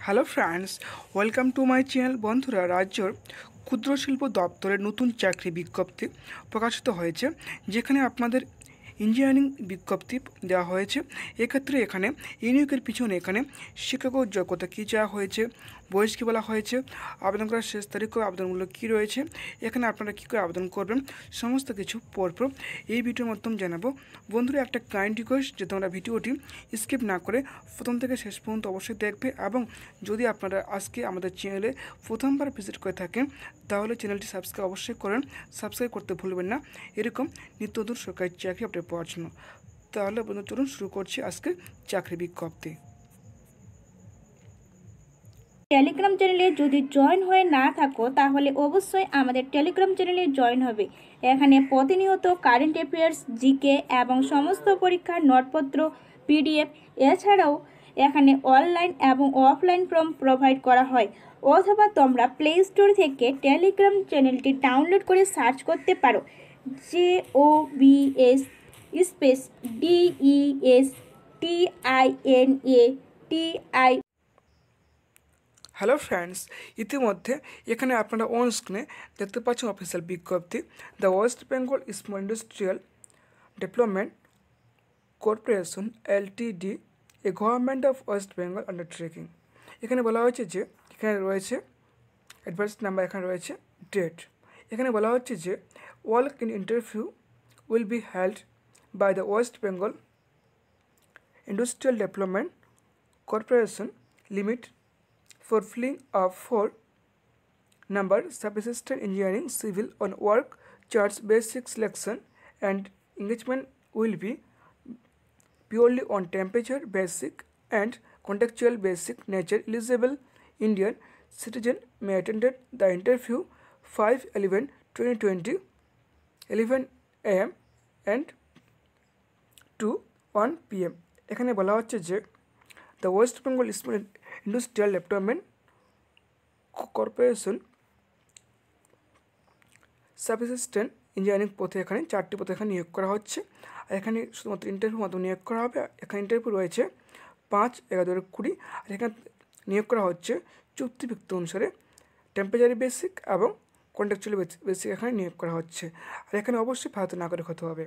Hello friends, welcome to my channel. বন্ধুরা, রাজ্যের ক্ষুদ্র শিল্প দপ্তরের নতুন চাকরি বিজ্ঞপ্তি প্রকাশিত হয়েছে, যেখানে আপনাদের ইঞ্জিনিয়ারিং বিজ্ঞপ্তি দেওয়া হয়েছে। এক্ষেত্রে এখানে নিয়োগের পিছনে এখানে শিক্ষাগত যোগ্যতা কী চাওয়া হয়েছে, বয়স কী বলা হয়েছে, আবেদন করার শেষ তারিখ ও আবেদন মূল্য কী রয়েছে, এখানে আপনারা কী করে আবেদন করবেন, সমস্ত কিছু পরপর এই ভিডিওর মাধ্যমে জানাবো। বন্ধুরা, একটা কাইন্ড রিকোয়েস্ট যে তোমরা ভিডিওটি স্কিপ না করে প্রথম থেকে শেষ পর্যন্ত অবশ্যই দেখবে, এবং যদি আপনারা আজকে আমাদের চ্যানেলে প্রথমবার ভিজিট করে থাকেন তাহলে চ্যানেলটি সাবস্ক্রাইব অবশ্যই করেন, সাবস্ক্রাইব করতে ভুলবেন না এরকম নিত্য নতুন সরকারি চাকরি আপডেট পাওয়ার জন্য। তাহলে বন্ধু, চলুন শুরু করছি আজকে চাকরি বিজ্ঞপ্তি। টেলিগ্রাম চ্যানেলে যদি জয়েন হয়ে না থাকো তাহলে অবশ্যই আমাদের টেলিগ্রাম চ্যানেলে জয়েন হবে। এখানে প্রতিনিয়ত কারেন্ট অ্যাফেয়ার্স, জিকে এবং সমস্ত পরীক্ষার নোটপত্র, পিডিএফ, এছাড়াও এখানে অনলাইন এবং অফলাইন ফর্ম প্রোভাইড করা হয়। অথবা তোমরা প্লে স্টোর থেকে টেলিগ্রাম চ্যানেলটি ডাউনলোড করে সার্চ করতে পারো JOBS space DESTINATI। Hello friends, ইতিমধ্যে এখানে আপনারা অন স্ক্রিনে দেখতে পাচ্ছেন অফিসিয়াল বিজ্ঞপ্তি, the West Bengal small industrial development corporation Ltd, a government of West Bengal undertaking. এখানে বলা হয়েছে যে এখানে রয়েছে অ্যাডভান্স নাম্বার, এখানে রয়েছে ডেট। এখানে বলা হচ্ছে যে work in interview will be held by the West Bengal industrial development corporation limit for filling of 4 number sub-assistant engineering civil on work charts. Basic selection and engagement will be purely on temperature basic and contractual basic nature. Eligible Indian citizen may attend the interview 5/11/2020 11 am and to 1 pm. এখানে বলা হচ্ছে যে the West Bengal small industrial development corporation sub assistant engineering পথে এখানে 4টি পথে এখানে নিয়োগ করা হচ্ছে। আর এখানে শুধুমাত্র ইন্টারভিউ মাধ্যমে নিয়োগ করা হবে। এখানে ইন্টারভিউ রয়েছে 5/11/20, আর এখানে নিয়োগ করা হচ্ছে চুক্তিভিত্তি অনুসারে টেম্পারেচারি বেসিক এবং কন্ট্রাকচুয়াল বেসিক এখানে নিয়োগ করা হচ্ছে। আর এখানে অবশ্যই ভারতীয় নাগরিক হতে হবে।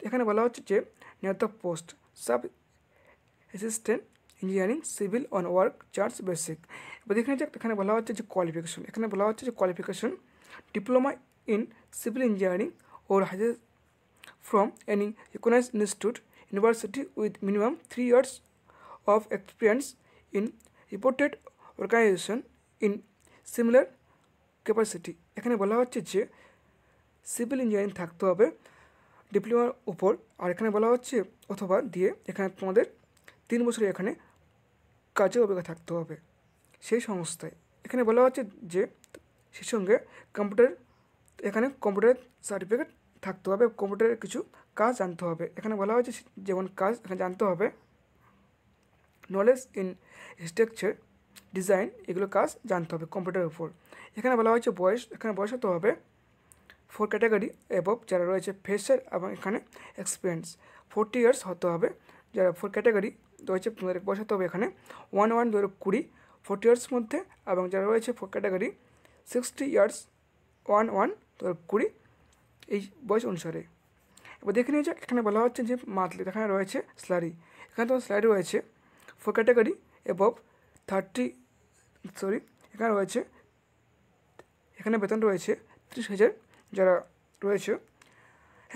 এখানে বলা হচ্ছে যে নিয়োগ post sub assistant engineering civil on work charge basic. এবার দেখে যাক, এখানে বলা হচ্ছে যে কোয়ালিফিকেশন। এখানে বলা হচ্ছে যে qualification diploma in civil engineering or higher from any recognised institute university with minimum 3 years of experience in reported organisation in similar capacity. এখানে বলা হচ্ছে যে সিভিল ইঞ্জিনিয়ারিং থাকতে হবে ডিপ্লোমার উপর, আর এখানে বলা হচ্ছে অথবা দিয়ে এখানে তোমাদের 3 বছরের এখানে কাজের অভিজ্ঞতা থাকতে হবে সেই সংস্থায়। এখানে বলা হচ্ছে যে সেই সঙ্গে কম্পিউটার সার্টিফিকেট থাকতে হবে, কম্পিউটারের কিছু কাজ জানতে হবে। এখানে বলা হচ্ছে যেমন কাজ এখানে জানতে হবে নলেজ ইন স্ট্রাকচার ডিজাইন, এগুলো কাজ জানতে হবে কম্পিউটারের উপর। এখানে বলা হচ্ছে বয়স, এখানে বয়স হতে হবে 4 ক্যাটাগরি অ্যাবভ যারা রয়েছে ফ্রেশার, এবং এখানে এক্সপিরিয়েন্স 40 years হতে হবে যারা 4 ক্যাটাগরি রয়েছে। তোমাদের বয়স হতে হবে এখানে 1/1/2020 40 years মধ্যে, এবং যারা রয়েছে 4 ক্যাটাগরি 60 years 1/1/2020 এই বয়স অনুসারে। এবার দেখে নিয়ে যাক, এখানে বলা হচ্ছে যে মান্থলি এখানে রয়েছে স্যালারি। এখানে তোমার স্যালারি রয়েছে 4 ক্যাটাগরি অ্যাবভ এখানে রয়েছে, এখানে বেতন রয়েছে 30,000 যারা রয়েছে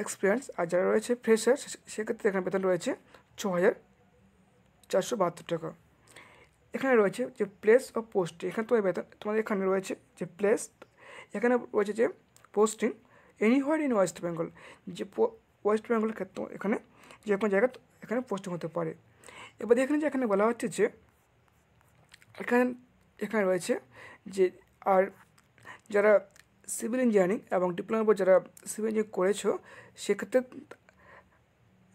এক্সপিরিয়েন্স, আর যারা রয়েছে ফ্রেশার সেক্ষেত্রে এখানে বেতন রয়েছে 6,472 টাকা। এখানে রয়েছে যে প্লেস অফ পোস্টিং, এখানে তোমার বেতন তোমাদের এখানে রয়েছে যে প্লেস, এখানে রয়েছে যে posting anywhere in West Bengal, যে ওয়েস্ট বেঙ্গলের ক্ষেত্রে এখানে যে কোনো জায়গায় এখানে পোস্টিং হতে পারে। এবার এখানে যে এখানে বলা হচ্ছে যে এখানে রয়েছে যে আর যারা সিভিল ইঞ্জিনিয়ারিং এবং ডিপ্লোমার উপর যারা সিভিল ইঞ্জিনিয়ারিং করেছো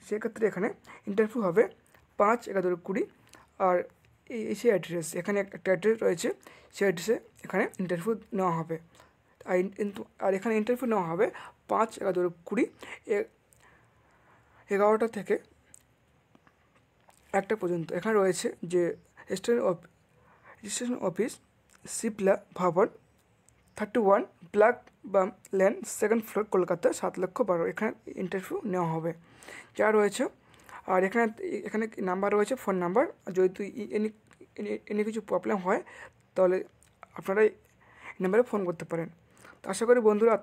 সেক্ষেত্রে এখানে ইন্টারভিউ হবে 5/11/20, আর সেই অ্যাড্রেস এখানে একটা অ্যাড্রেস রয়েছে, সেই অ্যাড্রেসে এখানে ইন্টারভিউ নেওয়া হবে। আর এখানে ইন্টারভিউ নেওয়া হবে 5/11/20 11টা থেকে 1টা পর্যন্ত। এখানে রয়েছে যে student of registration office Sipla ভবন 31 ব্ল্যাক বাম লেন, 2nd ফ্লোর, কলকাতা 7,12,000। এখানে ইন্টারভিউ নেওয়া হবে যা রয়েছে। আর এখানে নাম্বার রয়েছে, ফোন নাম্বার। যদি এনি কিছু প্রবলেম হয় তাহলে আপনারা এই নাম্বারে ফোন করতে পারেন। তো আশা করি বন্ধুরা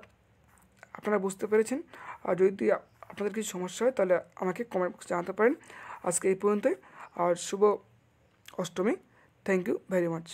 আপনারা বুঝতে পেরেছেন। আর যদি আপনাদের কিছু সমস্যা হয় তাহলে আমাকে কমেন্ট বক্সে জানাতে পারেন। আজকে এই পর্যন্তই। আর শুভ Ashtami. Thank you very much.